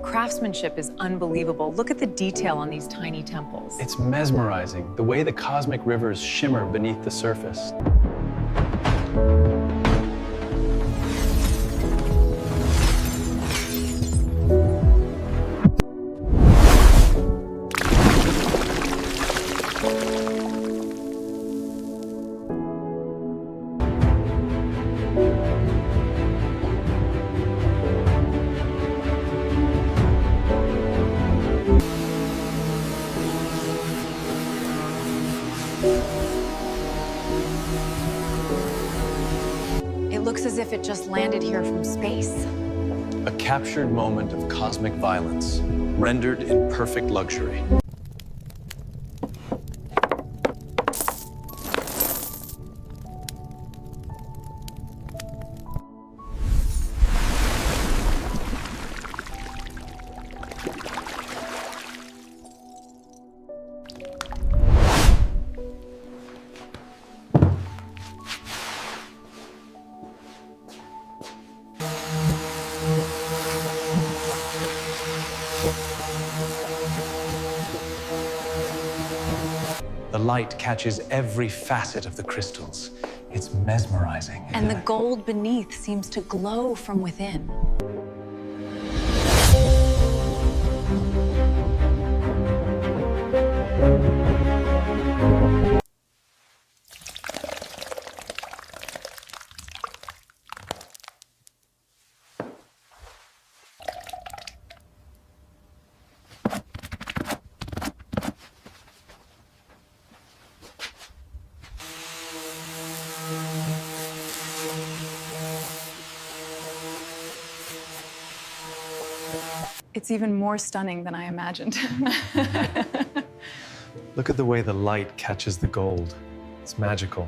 craftsmanship is unbelievable. Look at the detail on these tiny temples. It's mesmerizing, the way the cosmic rivers shimmer beneath the surface. It looks as if it just landed here from space. A captured moment of cosmic violence, rendered in perfect luxury. The light catches every facet of the crystals. It's mesmerizing. And the gold beneath seems to glow from within. It's even more stunning than I imagined. Look at the way the light catches the gold. It's magical.